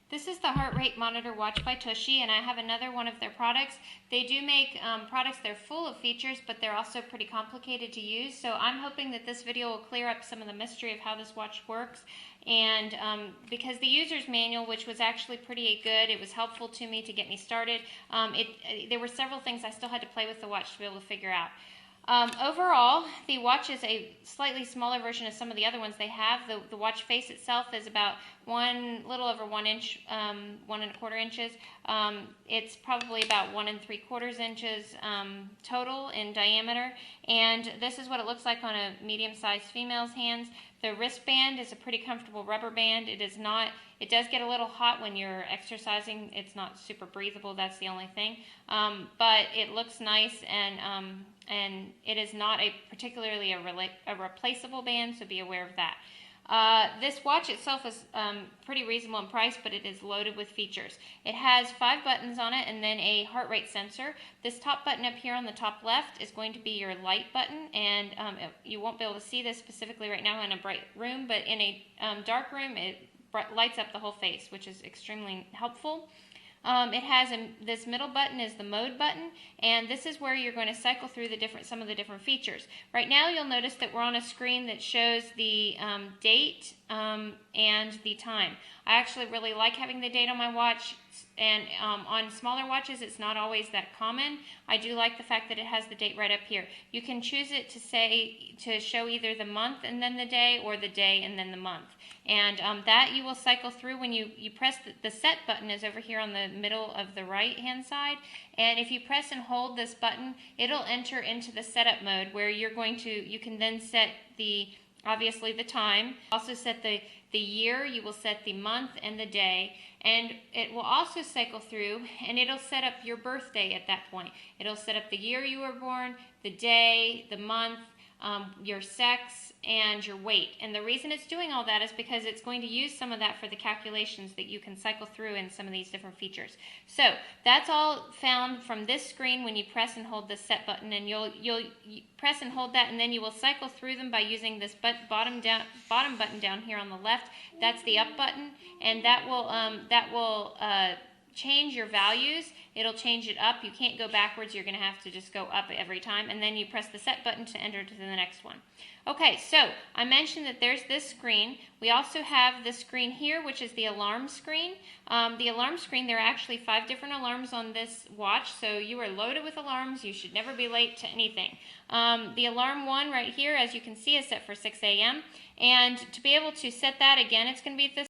This is the heart rate monitor watch by Tushy, and I have another one of their products. They do make products that are full of features, but they're also pretty complicated to use. So I'm hoping that this video will clear up some of the mystery of how this watch works. And because the user's manual, which was actually pretty good, it was helpful to me to get me started. There were several things I still had to play with the watch to be able to figure out. Overall, the watch is a slightly smaller version of some of the other ones they have. The watch face itself is about little over 1 inch, 1¼ inches. It's probably about 1¾ inches total in diameter. And this is what it looks like on a medium-sized female's hands. The wristband is a pretty comfortable rubber band. It does get a little hot when you're exercising. It's not super breathable, that's the only thing. But it looks nice, and it is not particularly a replaceable band, so be aware of that. This watch itself is pretty reasonable in price, but it is loaded with features. It has 5 buttons on it and then a heart rate sensor. This top button up here on the top left is going to be your light button, and you won't be able to see this specifically right now in a bright room, but in a dark room it lights up the whole face, which is extremely helpful. It has this middle button is the mode button, and this is where you're going to cycle through some of the different features. Right now you'll notice that we're on a screen that shows the date and the time. I actually really like having the date on my watch, and on smaller watches it's not always that common. I do like the fact that it has the date right up here. You can choose it to show either the month and then the day, or the day and then the month. And that you will cycle through when you press the set button is over here on the middle of the right hand side, and if you press and hold this button, it'll enter into the setup mode where you can then set obviously the time, also set the year, you will set the month and the day, and it will also cycle through and it'll set up your birthday at that point. It'll set up the year you were born, the day, the month, your sex, and your weight. And the reason it's doing all that is because it's going to use some of that for the calculations that you can cycle through in some of these different features. So that's all found from this screen when you press and hold the set button, and you'll press and hold that, and then you will cycle through them by using this bottom button down here on the left. That's the up button, and that will change your values. It'll change it up. You can't go backwards. You're going to have to just go up every time, and then you press the set button to enter to the next one. Okay, so I mentioned that there's this screen. We also have this screen here, which is the alarm screen. The alarm screen, there are actually 5 different alarms on this watch, so you are loaded with alarms. You should never be late to anything. The alarm one right here, as you can see, is set for 6 a.m. And to be able to set that again, it's going to be at this